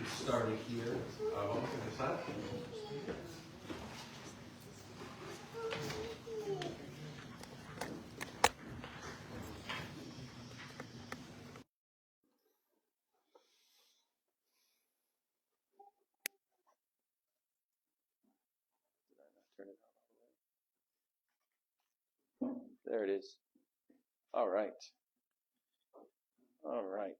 starting here. Vamos a empezar. There it is. All right. All right.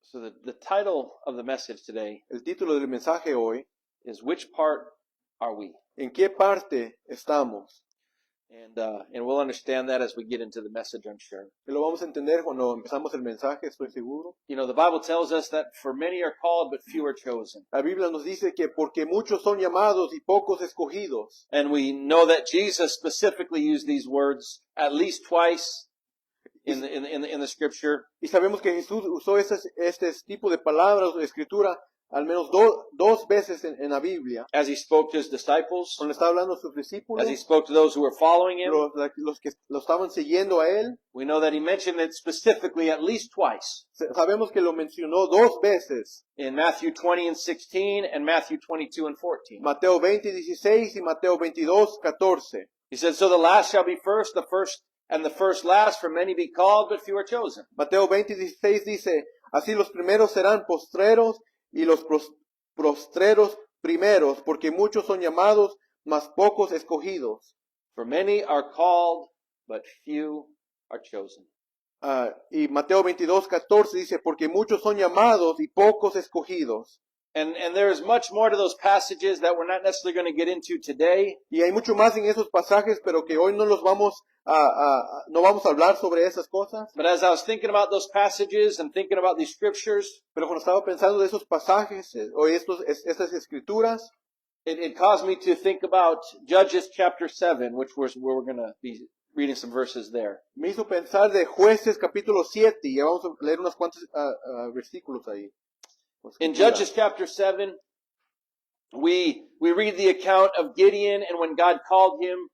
So the title of the message today, El título del mensaje hoy, is Which Part Are We? ¿en qué parte estamos? And we'll understand that as we get into the message, I'm sure. Y lo vamos a entender cuando empezamos el mensaje, estoy seguro. You know, the Bible tells us that for many are called, but few are chosen. La Biblia nos dice que porque muchos son llamados y pocos escogidos. And we know that Jesus specifically used these words at least twice in the scripture. Y sabemos que Jesús usó este tipo de palabras de escritura al menos dos veces en la Biblia. As he spoke to his disciples, Cuando está hablando a sus discípulos, as he spoke to those who were following him, los que lo estaban siguiendo a él, we know that he mentioned it specifically at least twice. sabemos que lo mencionó dos veces. In Matthew 20:16 and Matthew 22:14. Mateo 20:16 y Mateo 22:14. He said, so the last shall be first, the first and the first last, for many be called, but few are chosen. Mateo 20:16 dice, así los primeros serán postreros y los postreros primeros, porque muchos son llamados, mas pocos escogidos. For many are called, but few are chosen. Y Mateo 22:14 dice, porque muchos son llamados y pocos escogidos. And there is much more to those passages that we're not necessarily going to get into today. Y hay mucho más en esos pasajes, pero que hoy no los vamos no vamos a hablar sobre esas cosas. But as I was thinking about those passages and thinking about these scriptures, Pero cuando estaba pensando de esos pasajes o estas escrituras, it caused me to think about Judges chapter 7, which was where we're going to be reading some verses there. me hizo pensar de Jueces capítulo 7, y ya vamos a leer unos cuantos versículos ahí. In Judges chapter 7, we read the account of Gideon and when God called him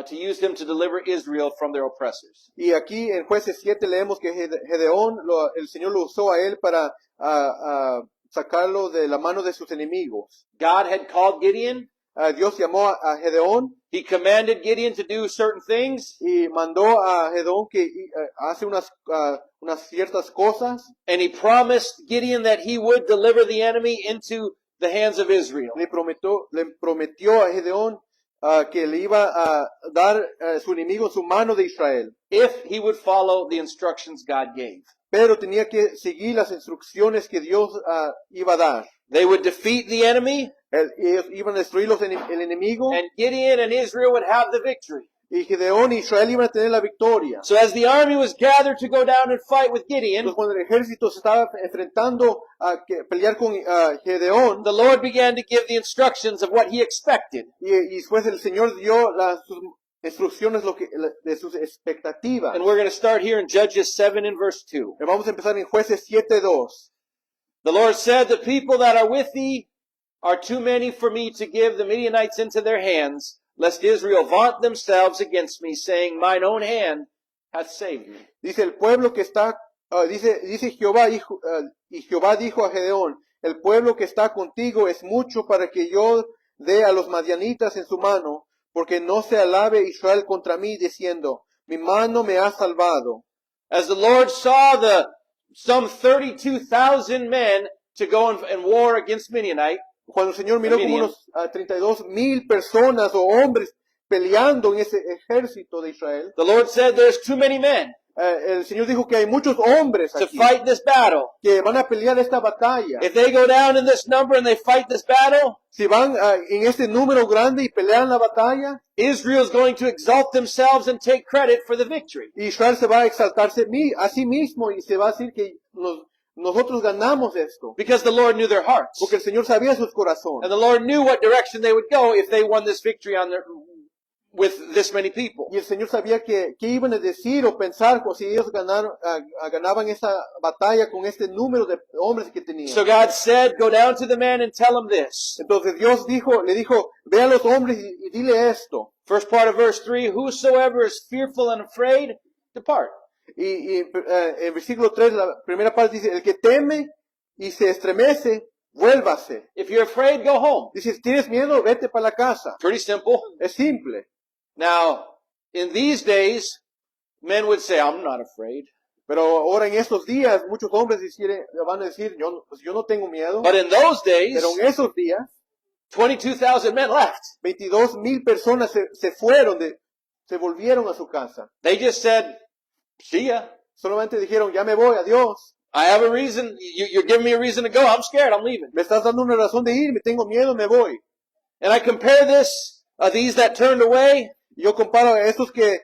to use him to deliver Israel from their oppressors. Y aquí en Jueces 7 leemos que Gedeón, el Señor lo usó a él para sacarlo de la mano de sus enemigos. God had called Gideon. Dios llamó a Gedeón He commanded Gideon to do certain things. y mandó a Gedeón que hace unas ciertas cosas. And he promised Gideon that he would deliver the enemy into the hands of Israel. Le prometió a Gedeón que le iba a dar su enemigo en su mano de Israel. If he would follow the instructions God gave. Pero tenía que seguir las instrucciones que Dios iba a dar. They would defeat the enemy. Ellos iban a destruir el enemigo. And Gideon and Israel would have the victory. Y Gedeón y Israel iban a tener la victoria. So as the army was gathered to go down and fight with Gideon, Entonces, cuando el ejército se estaba enfrentando a pelear con Gedeón, the Lord began to give the instructions of what he expected. y después el Señor dio sus instrucciones de sus expectativas. And we're going to start here in Judges 7 and verse 2. Vamos a empezar en Jueces 7:2. The Lord said, the people that are with thee are too many for me to give the Midianites into their hands, lest Israel vaunt themselves against me, saying, mine own hand hath saved me. Dice el pueblo que está, dice Jehová, y Jehová dijo a Gedeón, el pueblo que está contigo es mucho para que yo dé a los madianitas en su mano, porque no se alabe Israel contra mí, diciendo, mi mano me ha salvado. As the Lord saw some 32,000 men to go and war against Midianite, Cuando el Señor miró como unos 32,000 personas o hombres peleando en ese ejército de Israel, the Lord said, there's too many men el Señor dijo que hay muchos hombres to aquí fight this battle. que van a pelear esta batalla. If they go down in this number and they fight this battle, Si van en este número grande y pelean la batalla, Israel's going to exalt themselves and take credit for the victory. Israel se va a exaltarse a sí mismo y se va a decir que nosotros ganamos esto. Because the Lord knew their hearts. Porque el Señor sabía sus corazones. And the Lord knew what direction they would go if they won this victory with this many people. Y el Señor sabía qué iban a decir o pensar si ellos ganaban esa batalla con este número de hombres que tenían. So God said, go down to the men and tell them this. Entonces Dios le dijo, ve a los hombres y dile esto. First part of verse 3, whosoever is fearful and afraid, depart. En versículo 3, la primera parte dice, el que teme y se estremece, vuélvase. If you're afraid, go home. Dice, si tienes miedo, vete para la casa. Pretty simple. Es simple. Now, in these days, men would say, I'm not afraid. Pero ahora en estos días, muchos hombres van a decir, pues yo no tengo miedo. But in those days, Pero en esos días, 22,000 men left. 22,000 personas se fueron, se volvieron a su casa. They just said, see ya. Solamente dijeron, ya me voy, adiós. I have a reason. You're giving me a reason to go. I'm scared. I'm leaving. Me estás dando una razón de ir, me tengo miedo, me voy. And I compare this, these that turned away, Yo comparo a estos que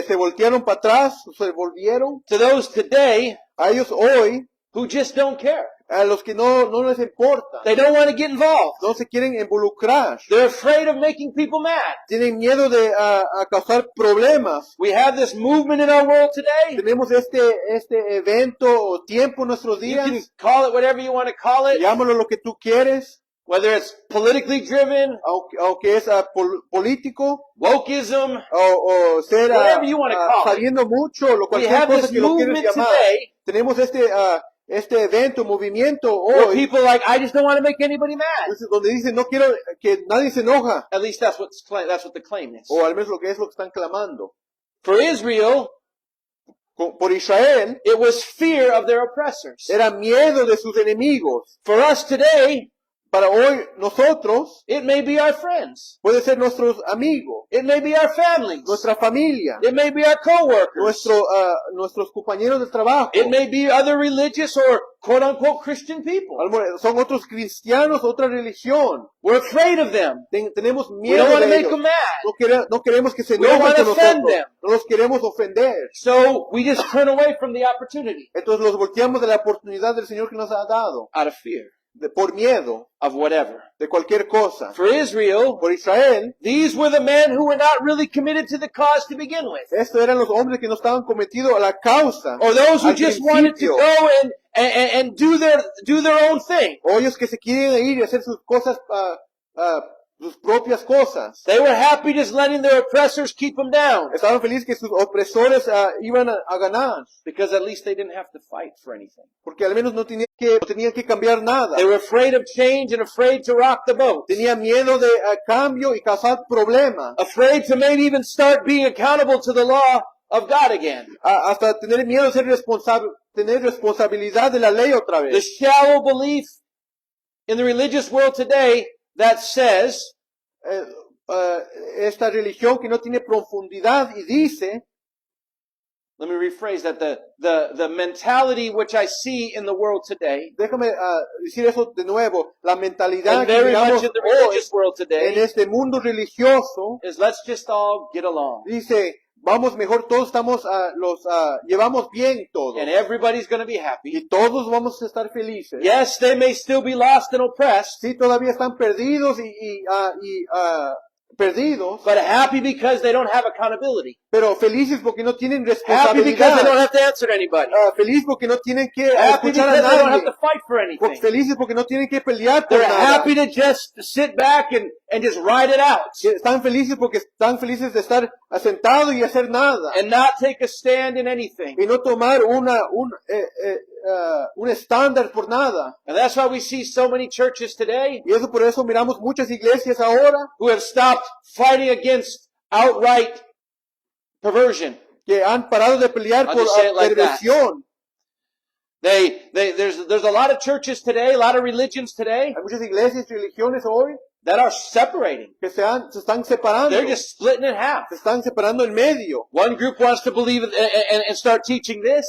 se voltearon para atrás, se volvieron, to those today a ellos hoy, who just don't care. a los que no les importa, They don't want to get involved. no se quieren involucrar, They're afraid of making people mad. tienen miedo de a causar problemas. We have this movement in our world today. Tenemos este evento o tiempo en nuestros You can días, call it whatever you want to call it, llámalo lo que tú quieres, whether it's politically driven, aunque es político, wokeism. o ser Whatever you wanna call it. sabiendo mucho, lo We cualquier have cosa this que lo quieras movement llamar. today Tenemos este evento, movimiento where hoy, people are like, I just don't want to make anybody mad. donde dicen no quiero que nadie se enoja, At least that's what the claim is. o al menos lo que están clamando. For Israel, Por Israel it was fear of their oppressors. era miedo de sus enemigos. For us today, Para hoy nosotros it may be our friends. puede ser nuestros amigos, It may be our families. nuestra familia, It may be our co-workers. nuestros compañeros de trabajo. It may be other religious or quote-unquote Christian people. Son otros cristianos, otra religión. We're afraid of them. Tenemos We miedo don't want to de make ellos. them mad. No queremos que se We don't enojen wanna con offend nosotros. them. No los queremos ofender. So we just turn away from the opportunity Entonces los volteamos de la oportunidad del Señor que nos ha dado. out of fear Por miedo of whatever. de cualquier cosa. For Israel, Por Israel, these were the men who were not really committed to the cause to begin with. estos eran los hombres que no estaban cometidos a la causa. Or those who al just wanted to principio. go and do their own thing. O ellos que se quieren ir y hacer sus cosas, sus propias cosas. They were happy just letting their oppressors keep them down. Estaban felices que sus opresores iban a ganar. Because at least they didn't have to fight for anything. Porque al menos no tenían que cambiar nada. They were afraid of change and afraid to rock the boat. Tenían miedo de cambio y causar problemas. Afraid to maybe even start being accountable to the law of God again. Hasta tener miedo de ser tener responsabilidad de la ley otra The vez. shallow belief in the religious world today that says Esta religión que no tiene profundidad y dice, let me rephrase that, the mentality which I see in the world today, déjame decir eso de nuevo, la mentalidad and que very miramos much in the hoy religious world en today, este mundo religioso, is let's just all get along. dice, vamos mejor, todos estamos, llevamos bien todos. And everybody's going to be happy. Y todos vamos a estar felices. Yes, they may still be lost and oppressed, Sí, todavía están perdidos perdidos, but happy because they don't have accountability. pero felices porque no tienen Happy because they don't responsabilidad. have to answer to anybody. Feliz porque no tienen que Happy escuchar because a they don't have nadie. to fight for anything. Felices porque no tienen que pelear por They're nada. happy to just sit back and just ride it out Están felices porque están felices de estar sentados y hacer nada. and not take a stand in anything. Y no tomar un estándar por nada. And that's why we see so many churches today Y por eso miramos muchas iglesias ahora who have stopped fighting against outright perversion. que han parado de pelear I'll por just say it like that. perversión. There's a lot of churches today, a lot of religions today Hay muchas iglesias y religiones hoy that are separating. que se están separando. They're just splitting in half. Se están separando en medio. One group wants to believe and start teaching this,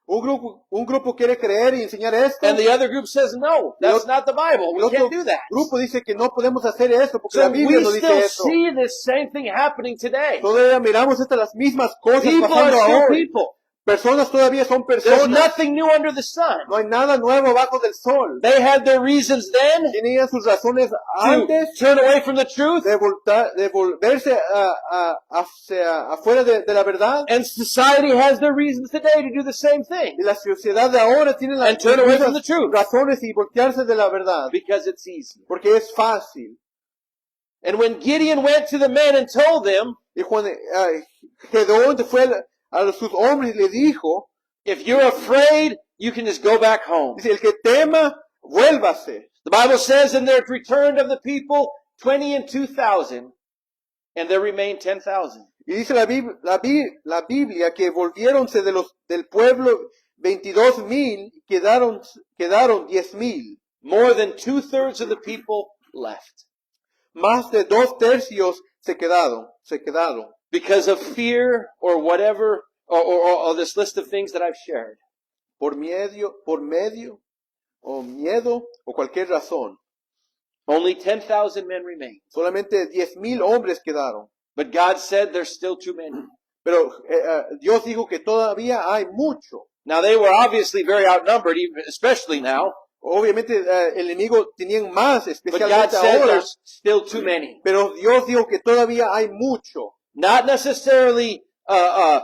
Un grupo quiere creer y enseñar esto. and the other group says, no, that's not the Bible. El We otro can't do that. grupo dice que no podemos hacer esto porque So la Biblia we no still dice eso. see this same thing happening today. Todavía miramos las mismas cosas People are pasando still ahora. people. Personas todavía son There's personas. nothing new under the sun. No hay nada nuevo bajo del sol. They had their reasons then Tenían sus razones to antes turn away from the truth, de volverse hacia afuera de la verdad. and society has their reasons today to do the same thing Y la sociedad de ahora tiene las and turn away from the mismas truth razones y voltearse de la verdad. because it's easy. Porque es fácil. And when Gideon went to the men and told them, Y cuando Gedeón fue sus hombres le dijo, if you're afraid, you can just go back home. dice, el que tema, vuélvase. The Bible says, and there returned of the people 20 and 2,000, and there remained 10,000. Y dice la Biblia que volviéronse del pueblo 22,000, quedaron 10,000. More than 2/3 of the people left. Más de 2/3 se quedaron. Because of fear or whatever, or this list of things that I've shared. Por medio, o miedo, o cualquier razón. Only 10,000 men remain. Solamente 10,000 hombres quedaron. But God said there's still too many. Pero Dios dijo que todavía hay mucho. Now they were obviously very outnumbered, even, especially now. Obviamente el enemigo tenían más, But God especialmente said ahora. there's still too many. Pero Dios dijo que todavía hay mucho. Not necessarily, or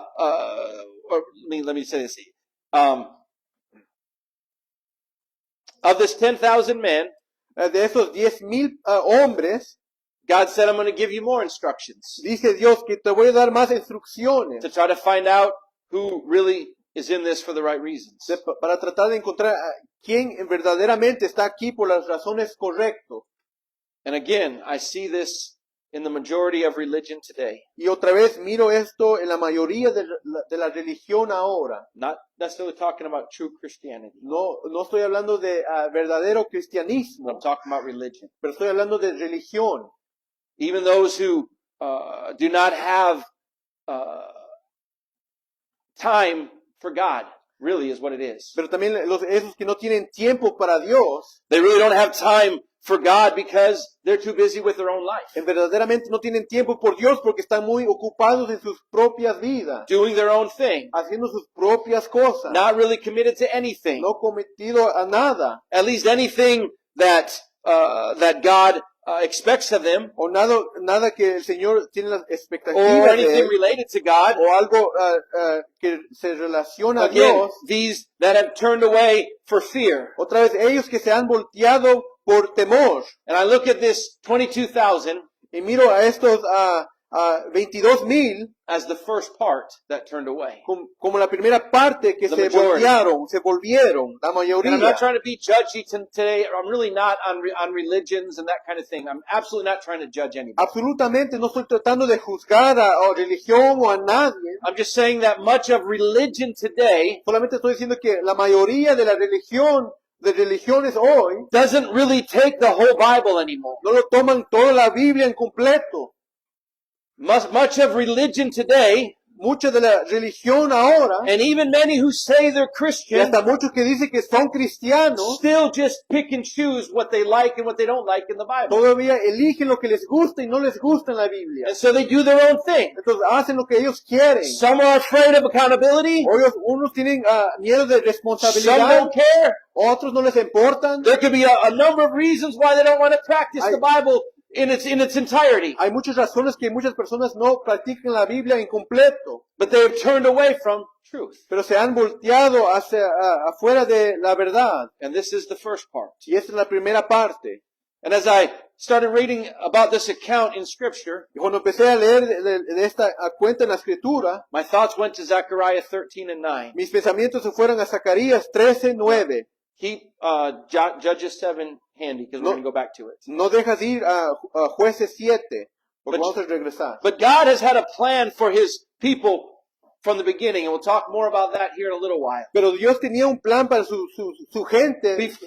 let me say this. Of this 10,000 men, De esos 10,000 hombres, God said, I'm going to give you more instructions dice Dios que te voy a dar más instrucciones to try to find out who really is in this for the right reasons. para tratar de encontrar a quién verdaderamente está aquí por las razones correctas. And again, I see this in the majority of religion today. Y otra vez miro esto en la mayoría de la religión ahora. Not necessarily talking about true Christianity. No estoy hablando de verdadero I'm cristianismo, talking about religion. pero estoy hablando de religión. Even those who do not have time for God, really is what it is. Pero también esos que no tienen tiempo para Dios, They really don't have time for God because they're too busy with their own life, verdaderamente no tienen tiempo por Dios porque están muy ocupados en sus propias vidas, doing their own thing, haciendo sus propias cosas, not really committed to anything, no cometido a nada, at least anything that God expects of them, o nada que el Señor tiene las or expectativas de anything él, related to God. o algo que se relaciona a Again, Dios. these that have turned away for fear. Otra vez, ellos que se han volteado por temor. And I look at this 22,000 Y miro a estos 22,000 as the first part that turned away. como la primera parte que The se majority. volvieron, la And I'm mayoría. not trying to be judgy today. I'm really not on religions and that kind of thing. I'm absolutely not trying to judge anybody. Absolutamente no estoy tratando de juzgar a religión o a nadie. I'm just saying that much of religion today Solamente estoy diciendo que la mayoría de la religión, de religiones hoy, doesn't really take the whole Bible anymore. no lo toman toda la Biblia en completo. Much of religion today, Mucha de la religión ahora, and even many who say they're y Christian, hasta muchos que dicen que son cristianos, still just pick and choose what they like and what they don't like in the Bible. todavía eligen lo que les gusta y no les gusta en la Biblia. And so they do their own thing. Entonces hacen lo que ellos quieren. Some are afraid of accountability. Unos tienen miedo de Some responsabilidad, don't care. otros no les importan. There could be a number of reasons why they don't want to practice the Bible in its entirety. Hay muchas razones que muchas personas no practican la Biblia en completo, But they have turned away from truth. pero se han volteado hacia afuera de la verdad. And this is the first part. Y esta es la primera parte. And as I started reading about this account in Scripture, Y cuando empecé a leer de esta cuenta en la Escritura, my thoughts went to Zechariah 13 and 9. mis pensamientos se fueron a Zacarías 13:9. Keep Judges 7 handy because we're going to go back to it. No dejas ir a Jueces 7, porque But- vamos a regresar. But God has had a plan for His people from the beginning, and we'll talk more about that here in a little while. Pero Dios tenía un plan para su gente Bef-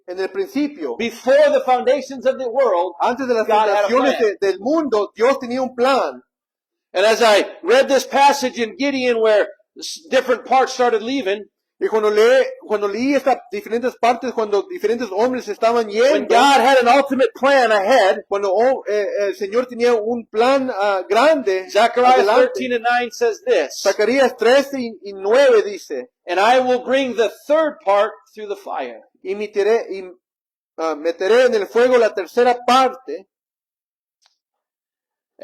en el principio. Before the foundations of the world, Antes de las God had a fundaciones plan. del mundo, Dios tenía un plan. and as I read this passage in Gideon where different parts started leaving, Y cuando leí estas diferentes partes, cuando diferentes hombres estaban when yendo, God had an ultimate plan ahead, cuando el Señor tenía un plan grande, Zechariah adelante. 13 and 9 says this, Zacarías 13:9 dice, and I will bring the third part through the fire. y meteré en el fuego la tercera parte,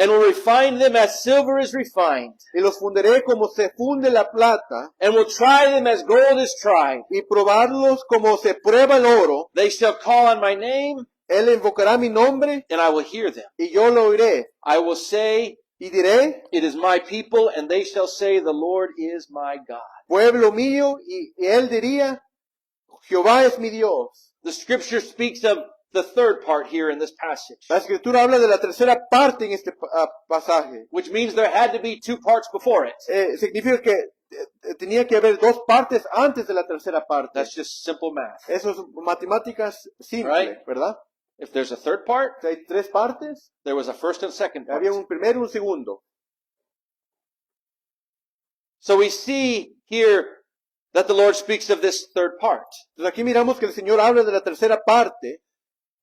And will refine them as silver is refined, y los fundiré como se funde la plata, and will try them as gold is tried. y probarlos como se prueba el oro. They shall call on my name, Él invocará mi nombre, and I will hear them. y yo lo oiré. I will say, Y diré, it is my people, and they shall say, the Lord is my God. pueblo mío, y él diría, Jehová es mi Dios. The scripture speaks of the third part here in this passage, La escritura habla de la tercera parte en este pasaje. which means there had to be two parts before it. Significa que tenía que haber dos partes antes de la tercera parte. That's just simple math. Eso es matemáticas simples, Right. ¿verdad? If there's a third part, Si hay tres partes, there was a first and second part. había un primero y un segundo. So we see here that the Lord speaks of this third part, Entonces aquí miramos que el Señor habla de la tercera parte,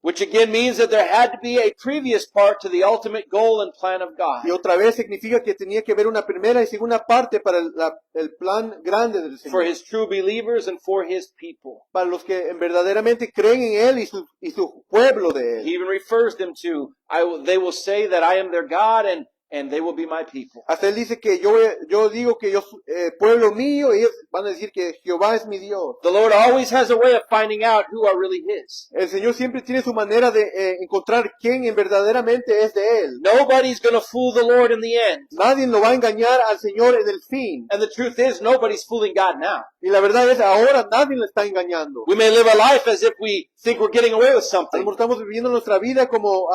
which again means that there had to be a previous part to the ultimate goal and plan of God. y otra vez significa que tenía que haber una primera y segunda parte para el plan grande del For Señor. His true believers and for His people. Para los que verdaderamente creen en Él y su pueblo de He Él. even refers them to, they will say that I am their God and they will be my people. Hasta Él dice que yo digo que yo pueblo mío, y ellos van a decir que Jehová es mi Dios. The Lord always has a way of finding out who are really His. El Señor siempre tiene su manera de encontrar quién verdaderamente es de Él. Nobody's going to fool the Lord in the end. Nadie lo va a engañar al Señor en el fin. And the truth is, nobody's fooling God now. Y la verdad es, ahora nadie le está engañando. We may live a life as if we think we're getting away with A lo something, mejor estamos viviendo nuestra vida como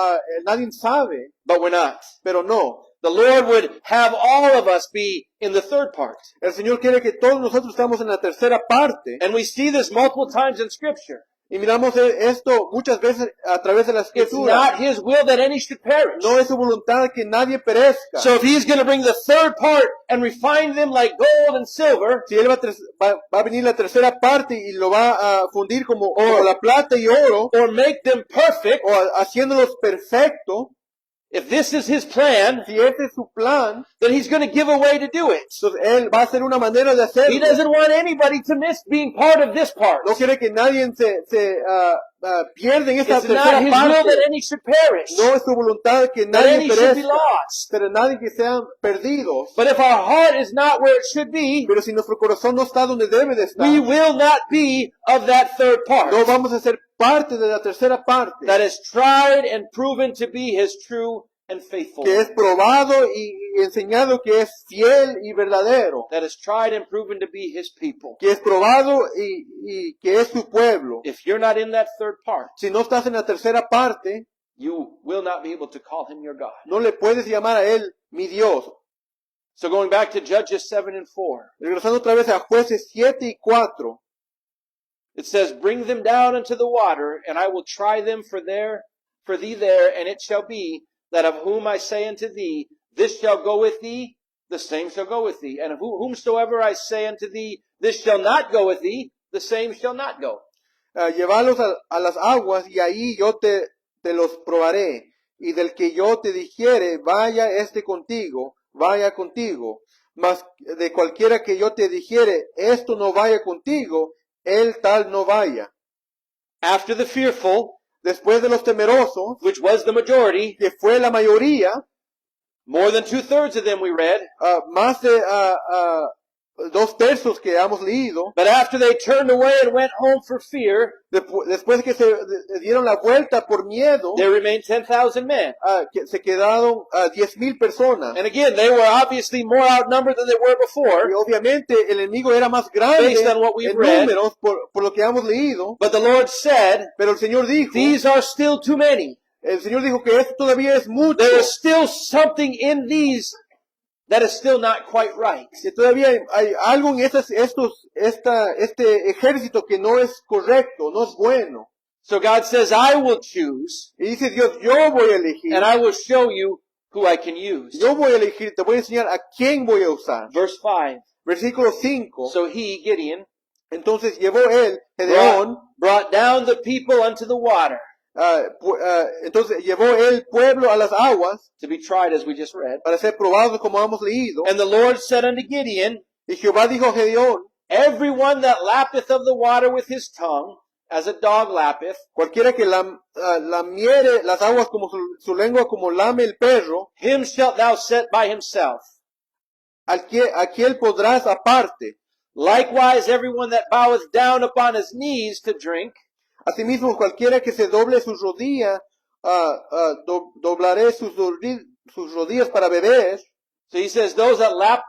nadie sabe, but we're not. pero no. The Lord would have all of us be in the third part. El Señor quiere que todos nosotros estamos en la tercera parte. And we see this multiple times in Scripture. Y miramos esto muchas veces a través de la It's escritura. not His will that any should perish. No es su voluntad que nadie perezca. So if He's going to bring the third part and refine them like gold and silver, Si Él va a venir la tercera parte y lo va a fundir como la plata y oro, or make them perfect, o haciéndolos perfectos, if this is His plan, si ese es su plan, then He's going to give a way to do it. entonces Él va a hacer una manera de He hacerlo. doesn't want anybody to miss being part of this part. No quiere que nadie se pierda en esta It's not tercera His will parte. that any should perish, No es su voluntad que that nadie any should be perezca, lost. pero nadie que sean perdidos. But if our heart is not where it should be, Pero si nuestro corazón no está donde debe de estar, we will not be of that third part no vamos a ser parte de la tercera parte, that is tried and proven to be His true and faithful. que es probado y enseñado que es fiel y verdadero, That is tried and proven to be His people. que es probado y que es su pueblo. If you're not in that third part, Si no estás en la tercera parte, you will not be able to call Him your God. no le puedes llamar a Él mi Dios. So going back to Judges 7 and 4, Regresando otra vez a Jueces 7 y 4, it says, bring them down into the water, and I will try them for thee there, and it shall be that of whom I say unto thee, this shall go with thee, the same shall go with thee. And of whomsoever I say unto thee, this shall not go with thee, the same shall not go. Llévalos a las aguas y ahí yo te los probaré. Y del que yo te dijere, vaya contigo, vaya contigo. Mas de cualquiera que yo te dijere, esto no vaya contigo, él tal no vaya. After the fearful, Después de los temerosos, which was the majority, que fue la mayoría, more than 2/3 of them we read, más de 2/3 que hemos leído, but after they turned away and went home for fear, después que se dieron la vuelta por miedo, there remained 10,000 men. que se quedaron 10,000 personas. And again, they were obviously more outnumbered than they were Y before, obviamente el enemigo era más grande Based on what we've en read. números por lo que hemos leído, but the Lord said, pero el Señor dijo, these are still too many. el Señor dijo que esto todavía es mucho, There is still something in these that is still not quite right. que todavía hay algo en este ejército que no es correcto, no es bueno. So God says, I will choose, Y dice Dios, yo voy a elegir, and I will show you who I can use. yo voy a elegir, te voy a enseñar a quién voy a usar. Verse 5. Versículo 5, So he, Gideon, entonces llevó él, Gedeón, brought down the people unto the water entonces llevó el pueblo a las aguas to be tried, as we just read. para ser probados como hemos leído. And the Lord said unto Gideon, Y Jehová dijo a Gedeón, everyone that lappeth of the water with his tongue, as a dog lappeth, cualquiera que lamiere las aguas como su lengua como lame el perro, him shalt thou set by himself. a quien podrás aparte. Likewise, everyone that boweth down upon his knees to drink, Asimismo, cualquiera que se doble sus rodillas, doblaré sus sus rodillas para beber. So he says, those that lap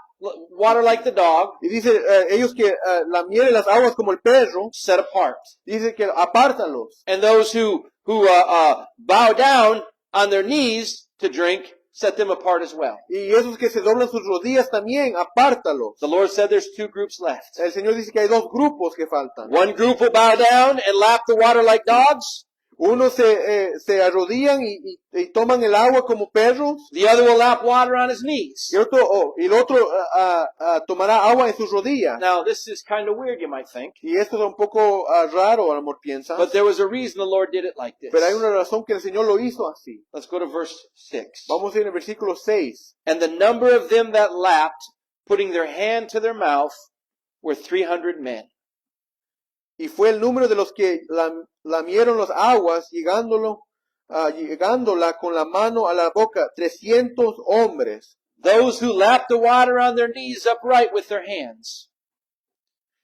water like the dog, Y dice, ellos que lamieron las aguas como el perro, set apart. dice que apártalos. And those who bow down on their knees to drink, set them apart as well. Y esos que se doblan sus rodillas también, apártalos. The Lord said there's two groups left. El Señor dice que hay dos grupos que faltan. One group will bow down and lap the water like dogs. Unos se arrodillan y toman el agua como perros. The other will lap water on his knees. Y el otro tomará agua en sus rodillas. Now, this is kind of weird, you might think. Y esto es un poco raro, a lo mejor piensa. But there was a reason the Lord did it like this. Pero hay una razón que el Señor lo hizo así. Let's go to verse 6. Vamos a ir en el versículo 6. And the number of them that lapped, putting their hand to their mouth, were 300 men. Y fue el número de los que lamieron las aguas, llegándola con la mano a la boca, 300 hombres. Those who lapped the water on their knees upright with their hands.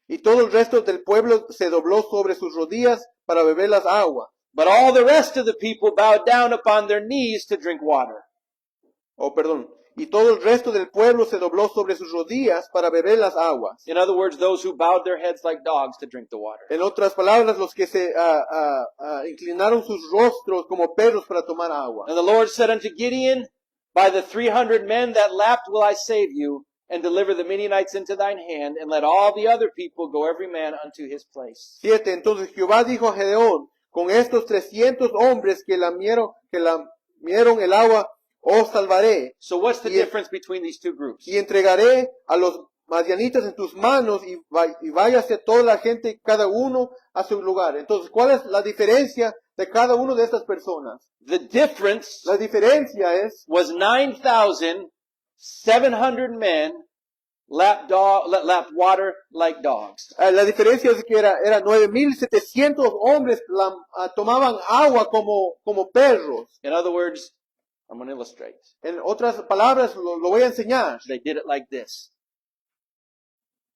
Y todo el resto del pueblo se dobló sobre sus rodillas para beber las aguas. But all the rest of the people bowed down upon their knees to drink water. Oh, perdón. Y todo el resto del pueblo se dobló sobre sus rodillas para beber las aguas. In other words, those who bowed their heads like dogs to drink the water. En otras palabras, los que se inclinaron sus rostros como perros para tomar agua. And the Lord said unto Gideon, by the 300 men that lapped will I save you, and deliver the Midianites into thine hand, and let all the other people go every man unto his place. 7. Entonces Jehová dijo a Gedeón, con estos 300 hombres que lamieron el agua, os salvaré. So what's the difference between these two groups? Y entregaré a los madianitas en tus manos y váyase toda la gente, cada uno a su lugar. Entonces, ¿cuál es la diferencia de cada uno de estas personas? The difference La diferencia es was 9,700 men lapped water like dogs. La diferencia es que era 9,700 hombres tomaban agua como perros. In other words, I'm going to illustrate. En otras palabras, lo voy a enseñar. They did it like this.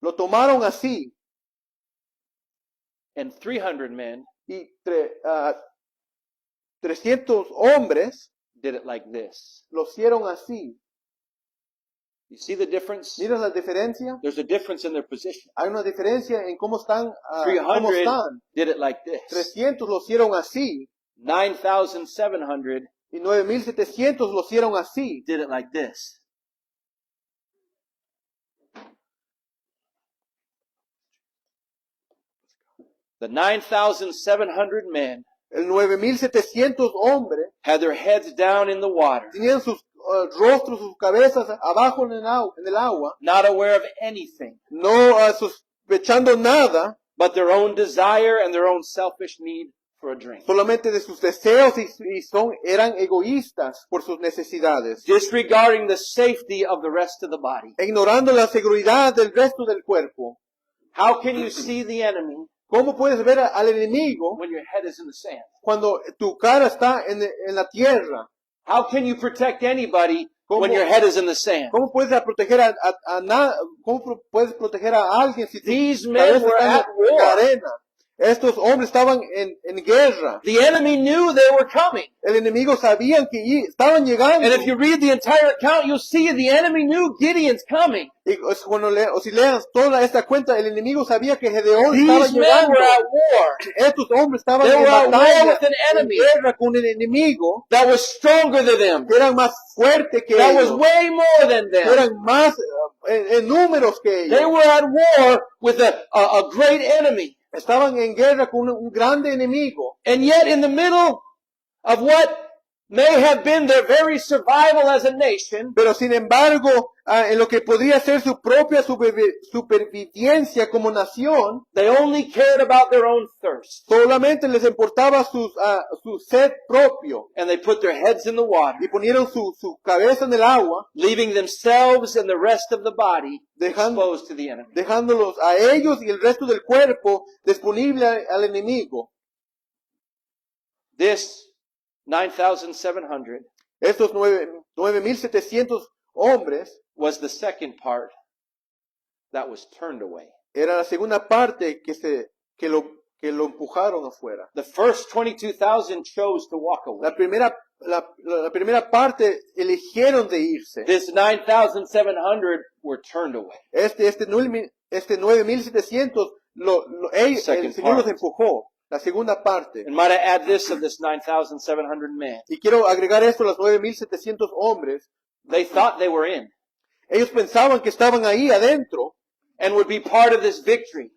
Lo tomaron así. And 300 men Y 300 hombres did it like this. lo hicieron así. You see the difference? ¿Miras la diferencia? There's a difference in their position. Hay una diferencia en cómo están. 300 did it like this. 300 lo hicieron así. 9,700 Y 9,700 lo hicieron así. did it like this. The 9,700 men El 9,700 hombres had their heads down in the water, tenían sus rostros, sus cabezas abajo en el agua, not aware of anything no sospechando nada, but their own desire and their own selfish need for a drink. solamente de sus deseos eran egoístas por sus necesidades, Disregarding the safety of the rest of the body. ignorando la seguridad del resto del cuerpo. How can you see the enemy ¿Cómo puedes ver al enemigo when your head is in the sand? cuando tu cara está en la tierra? How can you protect anybody when your head is in the sand? ¿Cómo puedes proteger cómo puedes proteger a alguien si tu These men cabeza were está at en la war. arena? Estos hombres estaban en guerra. The enemy knew they were coming. El enemigo sabían que estaban llegando. And if you read the entire account, you'll see the enemy knew Gideon's coming. Y si leas toda esta cuenta, el enemigo sabía que Gedeón estaba These men llegando. were at war. Estos hombres estaban They en were at war batalla, with an en enemy guerra con el enemigo, that was stronger than them, que eran más fuertes que that was ellos, way more than que them. eran más en números que They ellos. were at war with a great enemy. Estaban en guerra con un grande enemigo. And yet in the middle of what may have been their very survival as a nation, Pero sin embargo, en lo que podría ser su propia supervivencia como nación, they only cared about their own thirst. solamente les importaba su sed propio. And they put their heads in the water, Y ponieron su cabeza en el agua, leaving themselves and the rest of the body exposed to the enemy. dejándolos a ellos y el resto del cuerpo disponible al enemigo. This 9,700 Estos 9,700 hombres was the second part that was turned away. era la segunda parte que lo empujaron afuera. The first 22,000 chose to walk away. La primera la primera parte eligieron de irse. This 9,700 were turned away. Este 9,700, el Second Señor los part. empujó. La segunda parte. And might I add this of this 9,700 men? Y quiero agregar esto a los 9,700 hombres. They thought they were in Ellos pensaban que estaban ahí adentro and would be part of this victory.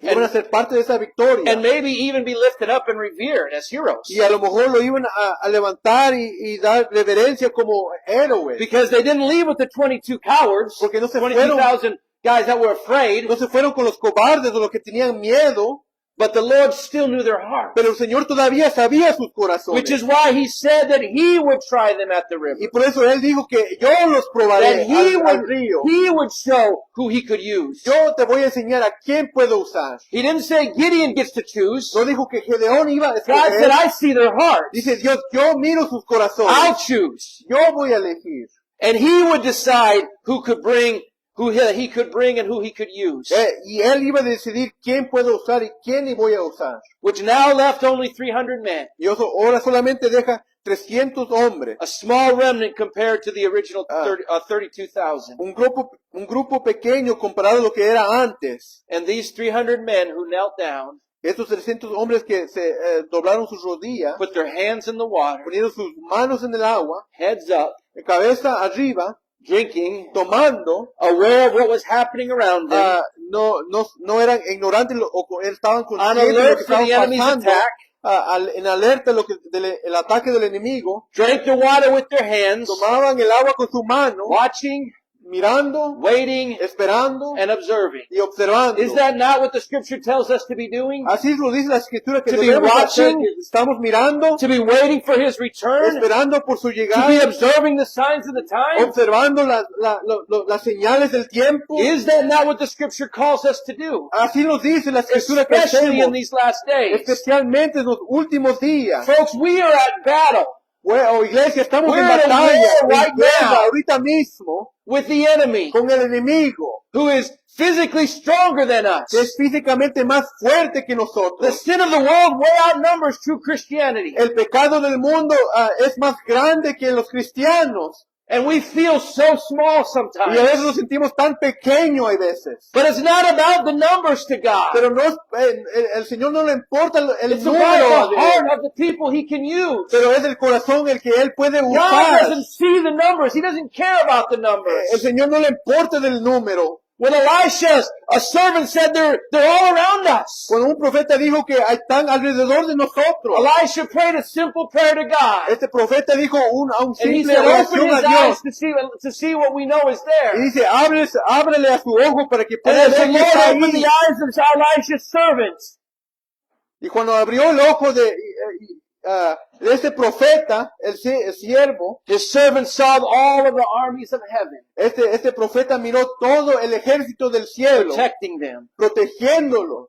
y iban a ser parte de esa victoria. And maybe even be lifted up and revered as heroes. Y a lo mejor lo iban a levantar y dar reverencia como héroes. Because they didn't leave with the 22 cowards, Porque no se 22,000 guys that were afraid, No se fueron con los cobardes o los que tenían miedo, but the Lord still knew their heart. pero el Señor todavía sabía sus Which is corazones. why He said that He would try them at the river. Y por eso Él dijo que yo los That probaré al would, río. He would show who He could use. Yo te voy a enseñar a quién puedo usar. He didn't say Gideon gets to choose. No dijo que Gedeón iba a God said, escoger. I see their hearts. Dice Dios, yo miro sus I'll corazones. choose. Yo voy a elegir. And He would decide who could bring, who He could bring and who He could use. Y Él iba a decidir quién puedo usar y quién ni voy a usar. Which now left only 300 men. Y ahora solamente deja 300 hombres. A small remnant compared to the original 32,000. Un grupo pequeño comparado a lo que era antes. And these 300 men who knelt down, Estos 300 hombres que se doblaron sus rodillas, put their hands in the water, poniendo sus manos en el agua, heads up, cabeza arriba, drinking, tomando, aware of what was happening around them, no eran ignorantes o estaban on conscientes de lo que alert for the estaba enemy's pasando, attack, en alerta el ataque del enemigo, drank the water with their hands, tomaban el agua con su mano, watching, mirando, waiting, esperando and observing. y observando. Is that not what the scripture tells us to be doing? Así lo dice la escritura que To be debemos hacer, watching, que estamos mirando, To be waiting for His return? esperando por su To be llegada, observing the signs of the time? observando las señales del tiempo. Is that not what the scripture calls us to do? Así nos dice la escritura que Especially in hacemos, these last days. especialmente en los últimos días. Folks, we are at battle Bueno, iglesia, estamos We're en at a batalla, war right en guerra, now. ahorita mismo, with the enemy con el enemigo, who is physically stronger than us. que es físicamente más fuerte que The nosotros. sin of the world way outnumbers true Christianity. El pecado del mundo es más grande que los cristianos. And we feel so small Y a veces sometimes. nos sentimos tan pequeños hay veces. But it's not about the numbers to God. Pero no es, el Señor no le importa el It's número, about the heart of the people He can use. pero es el corazón el que Él puede God usar. doesn't see the numbers. He doesn't care about the El numbers. Señor no le importa del número. When Elisha, a servant, said they're all around us. Cuando un profeta dijo que están alrededor de nosotros, Elisha prayed a simple prayer to God. este profeta dijo a un And he simple said, open oración a his eyes Dios. to see what we know is Y there. dice, ábrele a su ojo para que And pueda as the ver que Lord está opened the ahí. eyes of Elisha's servant, Y cuando abrió el ojo de este profeta, el siervo, his servant saw all of the armies of heaven este profeta miró todo el ejército del cielo, protecting them protegiéndolos,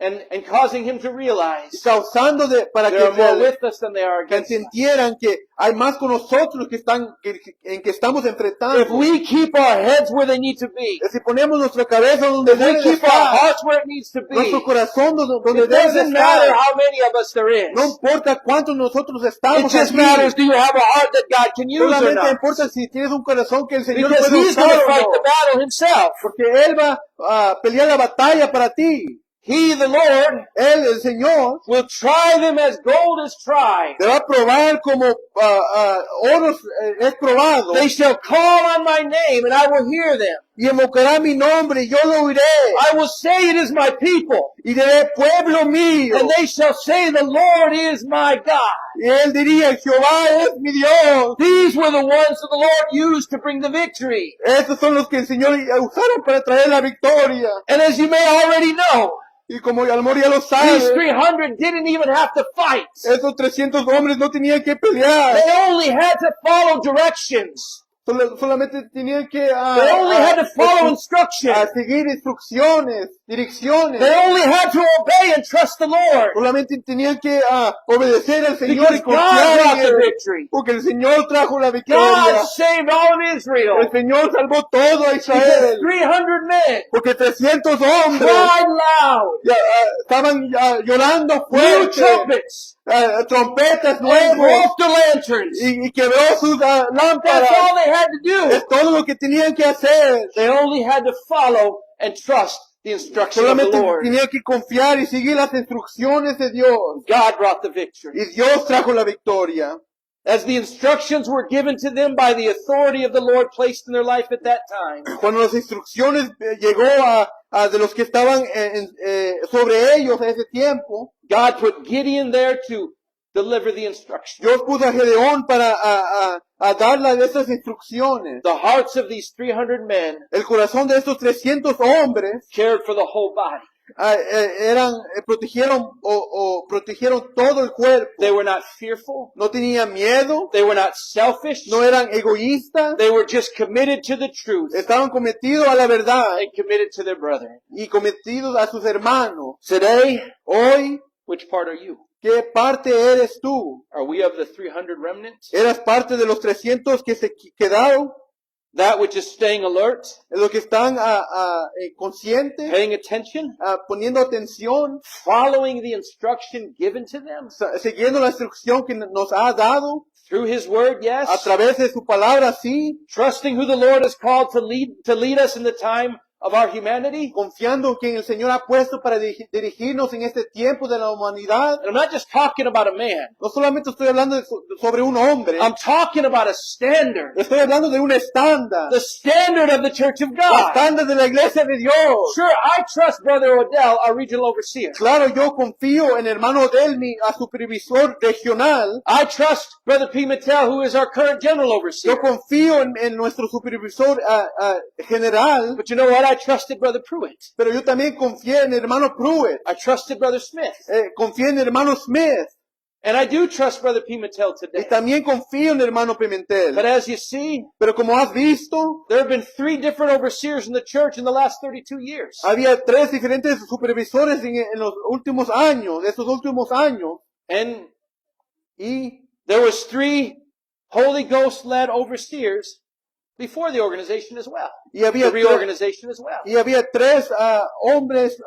and causing him to y realize causando para there are more que with us than they are against us. entendieran que hay más con nosotros en que estamos enfrentando. If we keep our heads where they need to be, Si ponemos nuestra cabeza donde if we debe de keep our estar, hearts where it needs to be, nuestro corazón donde it debe de doesn't matter estar, how many of us there is. no importa cuántos nosotros It estamos just aquí, matters, do you have a heart that God can use or solamente not? importa si tienes un corazón que el Señor Because puede He's going usar to o fight no, the battle Himself. porque Él va a pelear la batalla para ti. He, the Lord, Él, el Señor, will try them as gold is tried. te va a probar como oro es probado, They shall call on my name, and I will hear them. y invocará mi nombre, y yo lo oiré, I will say, it is my people. y diré, pueblo mío, And they shall say, the Lord is my God. y Él diría, Jehová es mi Dios. These were the ones that the Lord used to bring the victory. Estos son los que el Señor usaron para traer la victoria. And as you may already know, Y como a lo mejor ya lo these sabe, 300 didn't even have to fight. esos 300 hombres no tenían que pelear. They only had to follow directions. Solamente tenían que They only had to follow instructions. seguir instrucciones, direcciones. They only had to obey and trust the Lord. Solamente tenían que obedecer al Señor Because y God confiar brought en the Él. victory. Porque el Señor trajo la victoria. God saved all of Israel. El Señor salvó todo a Because Israel. 300 men Porque 300 hombres cried loud, estaban llorando blew fuerte. trumpets, trompetas and nuevos broke the lanterns. y quebró sus That's lámparas. all they had to do. Es todo lo que tenían que hacer. They only had to follow and trust the instruction of the Solamente Lord. tenían que confiar y seguir las instrucciones de Dios. God brought the victory. Y Dios trajo la victoria. As the instructions were given to them by the authority of the Lord placed in their life at that time, Cuando las instrucciones llegó a de los que estaban sobre ellos en ese tiempo, God put Gideon there to deliver the instruction. Dios puso a Gedeón para a darle esas instrucciones. The hearts of these 300 men El corazón de estos 300 hombres cared for the whole body. protegieron todo el cuerpo. They were not fearful. No tenían miedo, They were not selfish. no eran egoístas, They were just committed to the truth estaban cometidos a la verdad and committed to their brethren. y cometidos a sus hermanos. Today, Hoy, which part are you? ¿qué parte eres tú? Are we of the 300 remnants? ¿Eras parte de los 300 que se quedaron? That which is staying alert, ¿De los que están conscientes? paying attention, Poniendo atención, following the instruction given to them siguiendo la instrucción que nos ha dado through His Word, a yes, través de su palabra, sí, trusting who the Lord has called to lead us in the time of our humanity. confiando que el Señor ha puesto para dirigirnos en este tiempo de la humanidad. And I'm not just talking about a man. No solamente estoy hablando sobre un hombre, I'm talking about a standard. estoy hablando de un estándar, The standard of the Church of el God. estándar de la iglesia de Dios. Sure, I trust Brother Odell, our regional overseer. Claro, yo confío en hermano Delmi, a supervisor regional. I trust Brother Pimentel, who is our current general overseer. Yo confío en nuestro supervisor general, But you know what? I trusted Brother Pruitt. pero yo también confié en hermano Pruitt, I trusted Brother Smith. confié en hermano Smith, And I do trust Brother Pimentel y today. también confío en hermano Pimentel. But as you see, Pero como has visto, there have been 3 different overseers in the church in the last 32 years. había 3 diferentes supervisores en los últimos años, de estos últimos años, And y there was 3 Holy Ghost-led overseers before the organization as well. Y había The reorganization as well. y había 3 hombres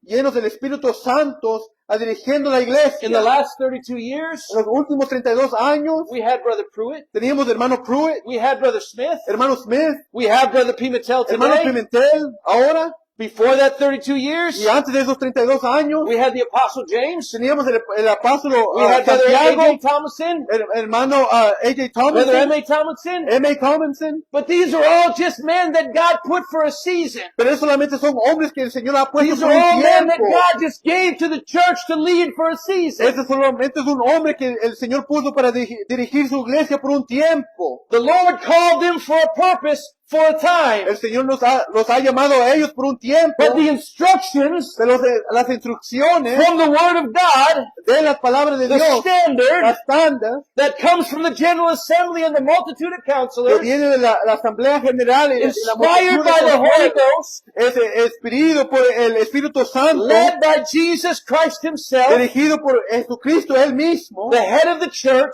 llenos del Espíritu Santo dirigiendo la iglesia. In the last 32 years, En los últimos 32 años we had Brother Pruitt. teníamos hermano Pruitt, We had Brother Smith. hermano Smith, We have Brother Pimentel hermano today. Pimentel, ahora, Before that 32 years, y antes de esos 32 años, we had the Apostle James. teníamos el apóstol We had Brother Santiago, A.J. Thomason. hermano A.J. Brother Tomlinson, M.A. Tomlinson. M.A. Tomlinson, But these are all just men that God put for a season. pero solamente son hombres que el Señor ha puesto These por are un all men that tiempo. God just gave to the church to lead for a season. Este solamente es un hombre que el Señor puso para dirigir su iglesia por un tiempo. The Lord called them for a purpose for a time. El Señor los ha llamado a ellos por un tiempo, But the instructions pero las instrucciones from the Word of God, de las palabras de the Dios, standard las estándar, that comes from the General Assembly and the multitude of que counselors, viene de la Asamblea General y la inspired multitud by de the Holy consejeros, Ghost, es expedido por el Espíritu Santo, led by Jesus Christ Himself, dirigido por Jesucristo Él mismo, the head of the church.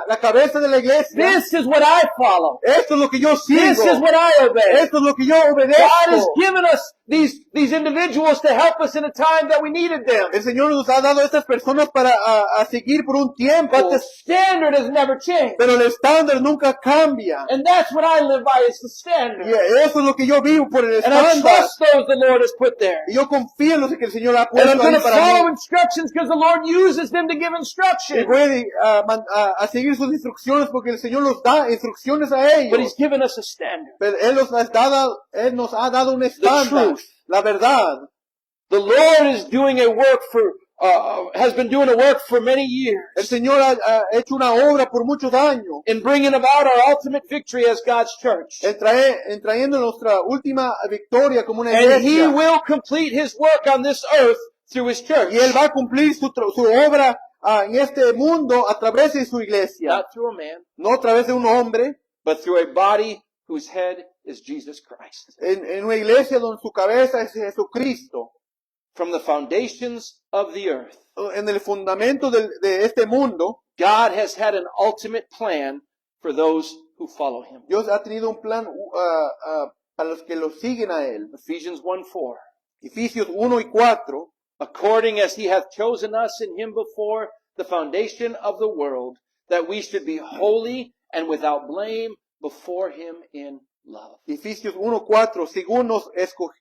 la cabeza de la iglesia. This is what I follow. Esto es lo que yo This is sigo. what I obey. Esto es lo que yo God has obedezco. given us these individuals to help us in a time that we needed them. El Señor nos ha dado a estas personas para a seguir por un tiempo, But the standard has never changed. pero el estándar nunca cambia. And that's what I live by, is the standard. Y eso es lo que yo vivo por el And I estándar. trust those the Lord has put there. Y yo confío en lo que el Señor ha And I'm puesto going ahí to para follow mí. instructions because the Lord uses them to give Y instruction. voy a seguir sus instrucciones porque el Señor nos da instrucciones a But He's ellos. given us a standard. Pero Él nos ha dado un estándar, truth. la verdad. The Lord is doing a work has been doing a work for many years El Señor ha hecho una obra por muchos años in bringing about our ultimate victory as God's church. en trayendo nuestra última victoria como una And He iglesia. will complete His work on this earth through His church. Y Él va a cumplir su obra en este mundo a través de su iglesia. Not through a man, No a través de un hombre, but through a body whose head is Jesus Christ. en una iglesia donde su cabeza es Jesucristo. From the foundations of the earth, En el fundamento de este mundo, God has had an ultimate plan for those who follow Him. Dios ha tenido un plan para los que lo siguen a Él. Ephesians 1:4. Efesios 1 y 4. According as He hath chosen us in Him before the foundation of the world, that we should be holy and without blame before him in love. Efesios 1:4, según nos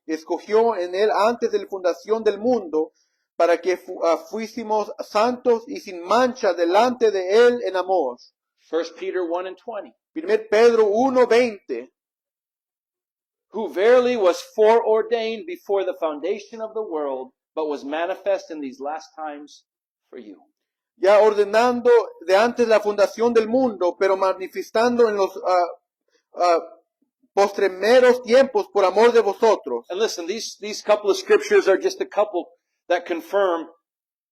escogió en él antes de la fundación del mundo, para que fuésemos santos y sin mancha delante de él en amor. 1 Peter 1:20. 1 Pedro 1:20, Who verily was foreordained before the foundation of the world, but was manifest in these last times for you. ya ordenando de antes la fundación del mundo, pero manifestando en los postremeros tiempos por amor de vosotros. And listen, these couple of scriptures are just a couple that confirm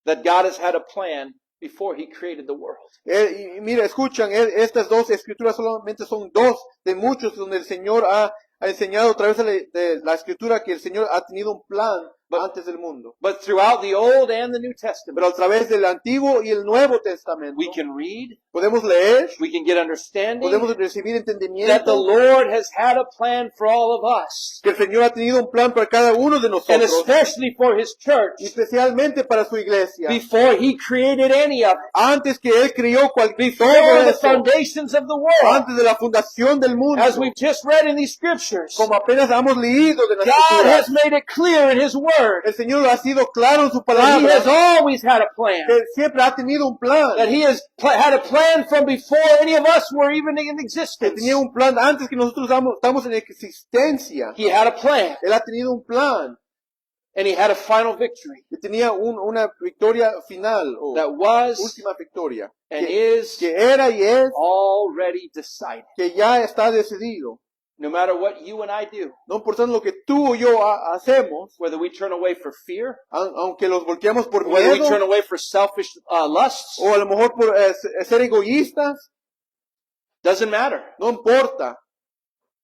that God has had a plan before he created the world. Y mira, escuchan, estas dos escrituras solamente son dos de muchos donde el Señor ha enseñado a través de la escritura que el Señor ha tenido un plan antes del mundo. But throughout the Old and the New Testament, Pero a través del Antiguo y el Nuevo Testamento, we can read, podemos leer, we can get understanding podemos recibir that the entendimiento, Lord has had a plan for all of us, que el Señor ha tenido un plan para cada uno de and nosotros, especially for his church, y especialmente para su iglesia, before he created any of it, antes que Él crió cualquier before todo the eso, foundations of the world. antes de la fundación del mundo, As we've just read in these scriptures, como apenas hemos leído de las God has escrituras, made it clear in his word el Señor ha sido claro en su that he has palabra, always had a plan, que siempre ha tenido un plan, that he has had a plan from before any of us were even in que existence. tenía un plan antes que nosotros estamos en existencia. He had a plan, Él ha tenido un plan, and he had a final victory que tenía una victoria final, o that was última victoria, and que, is que era y es, already decided. que ya está decidido. No matter what you and I do, No importando lo que tú o yo hacemos, whether we turn away for fear, aunque los volteamos por whether we turn miedo, away for selfish lusts, o a lo mejor por ser egoístas, doesn't matter. no importa.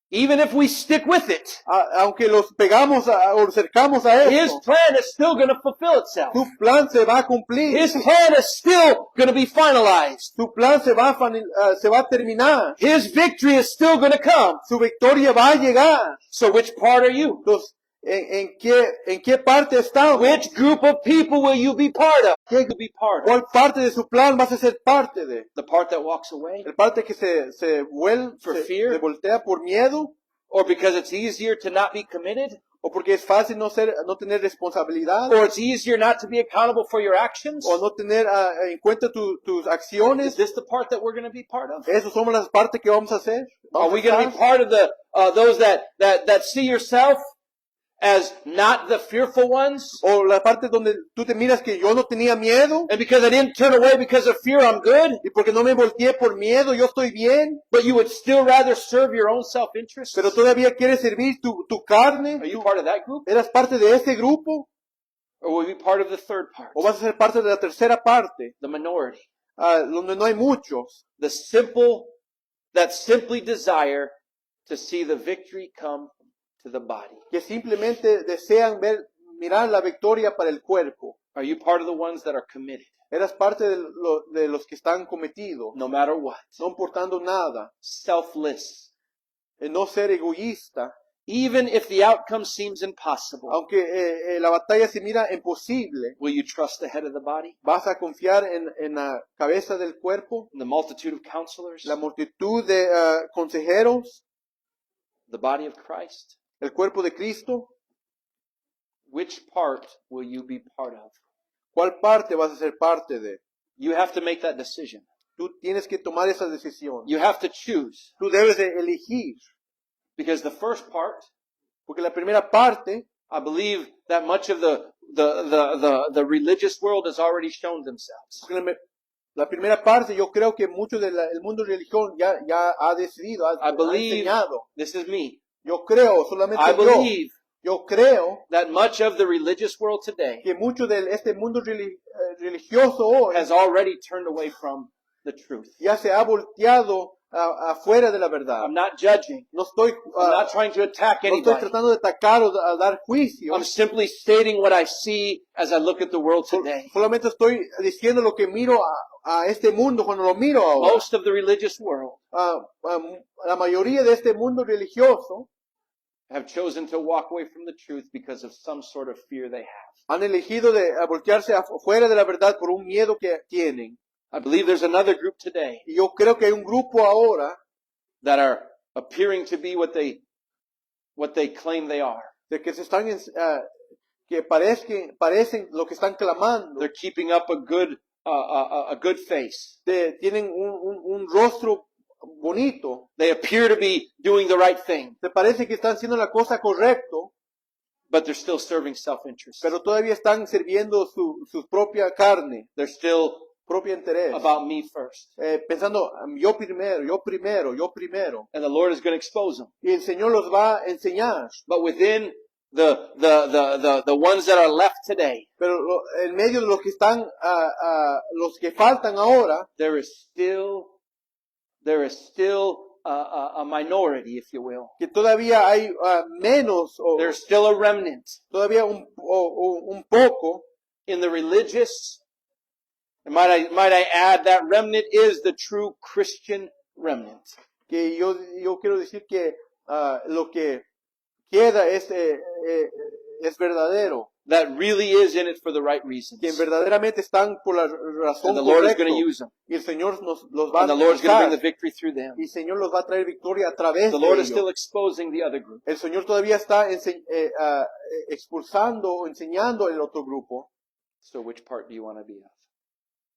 Even if we stick with it, Aunque los pegamos o cercamos a his eso, plan is still going to fulfill itself. tu plan se va a cumplir. His plan is still going to be finalized. Tu plan se va a terminar. His victory is still going to come. Su victoria va a llegar. So which part are you? Entonces, ¿en qué parte estamos? Which group of people will you be part of? Will you be part of? ¿Cuál parte de su plan vas a ser parte de? The part that walks away? ¿El parte que se For fear? se voltea por miedo? Or because it's easier to not be committed? ¿O porque es fácil no tener responsabilidad? Or it's easier not to be accountable for your actions? ¿O no tener en cuenta tus Is acciones? this the part that we're going to be part of? ¿Esas son las partes que vamos a hacer? Are ¿Vamos we a going to be estar? part of the those that see yourself as not the fearful ones? ¿O la parte donde tú te miras que yo no tenía miedo? And because I didn't turn away because of fear, I'm good? Y porque no me volteé por miedo, yo estoy bien. But you would still rather serve your own self-interest? Pero todavía quieres servir tu carne. Are you part of that group? ¿Eras parte de ese grupo? Or will you be part of the third part? ¿O vas a ser parte de la tercera parte? The minority. Donde no hay muchos. That simply desire to see the victory come to the body. Que simplemente desean mirar la victoria para el cuerpo. Are you part of the ones that are committed? Eras parte de los que están cometidos. No matter what. No importando nada. Selfless. No ser egoísta. Even if the outcome seems impossible. Aunque la batalla se mira imposible. Will you trust the head of the body? ¿Vas a confiar en la cabeza del cuerpo? In the multitude of counselors? La multitud de consejeros. The body of Christ? El cuerpo de Cristo. Which part will you be part of? ¿Cuál parte vas a ser parte de? You have to make that decision. Tú tienes que tomar esa decisión. You have to choose. Tú debes de elegir. Because the first part, porque la primera parte, I believe that much of the religious world has already shown themselves. La primera parte, yo creo que mucho del mundo religioso ya ha decidido, ha enseñado. This is me. Yo creo, solamente I believe yo creo that much of the religious world today que mucho de este mundo religioso hoy has already turned away from the truth. ya se ha volteado afuera de la verdad. I'm not judging. No estoy, I'm not trying to attack no estoy anybody. tratando de atacar o de dar juicio. I'm simply stating what I see as I look at the world today. Solamente estoy diciendo lo que miro a este mundo cuando lo miro ahora. Most of the religious world La mayoría de este mundo religioso have chosen to walk away from the truth because of some sort of fear they have. Han elegido de voltearse afuera de la verdad por un miedo que tienen. I believe there's another group today Y yo creo que hay un grupo ahora that are appearing to be what they claim they are. de que se están que parecen lo que están clamando. They're keeping up a good face. Tienen un rostro bonito. They appear to be doing the right thing, Te parece que están haciendo la cosa correcto, but they're still serving self-interest. pero todavía están sirviendo su propia carne, They're still propio interés. about me first. Pensando, yo primero, yo primero, yo primero. And the Lord is going to expose them. Y el Señor los va a enseñar. But within the ones that are left today, Pero en medio de los que están, los que faltan ahora, there is still a minority, if you will. que todavía hay menos, o There's still a remnant todavía un poco, in the religious. And might I add, that remnant is the true Christian remnant. que yo quiero decir que lo que queda es verdadero, That really is in it for the right reasons. que verdaderamente están por la razón And the Lord is correcta, going to use them. y el Señor los va And a the Lord's going to bring the usar, victory through them. y el Señor los va a traer victoria a través The de Lord is ellos. still exposing the other group. El Señor todavía está expulsando o enseñando el otro grupo. So which part do you want to be of?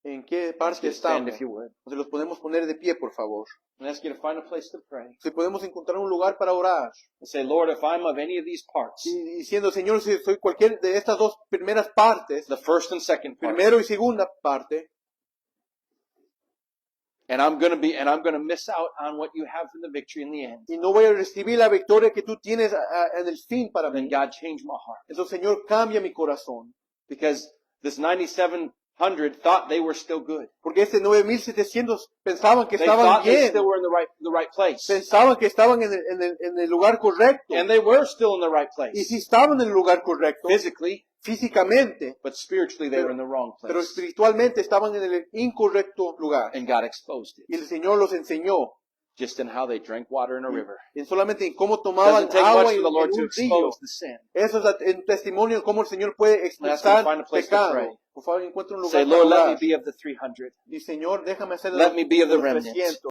¿En qué Let's parte just stand estamos? if you would. Se los podemos poner de pie, por favor. And ask you to find a place to pray. Si podemos encontrar un lugar para orar. And say, Lord, if I'm of any of these parts, Y diciendo, Señor, si soy cualquier de estas dos primeras partes, the first and second part, primero y segunda parte, and I'm going to miss out on what you have for the victory in the end, y no voy a recibir la victoria que tú tienes en el fin para then mí, God change my heart. entonces, Señor, cambia mi corazón. Because this 9,700 thought they were still good. Porque este 9,700 pensaban que They estaban thought they bien, still were in the right place. pensaban que estaban en el lugar correcto. And they were still in the right Y sí place. estaban en el lugar correcto, Physically, físicamente, but spiritually they were in the wrong pero place. espiritualmente estaban en el incorrecto lugar. And God exposed Y it. el Señor los enseñó Just in how they drank water in a river. en solamente en cómo It tomaban doesn't take agua much en for the Lord un to río. expose the sin. Eso es un testimonio de cómo el Señor puede Let's expulsar find a place to pecado. pray. Por favor, encuentra un Say, lugar para Lord, let me orar. be of the 300. Y Señor, déjame hacer Let me be of the los remnant. 300.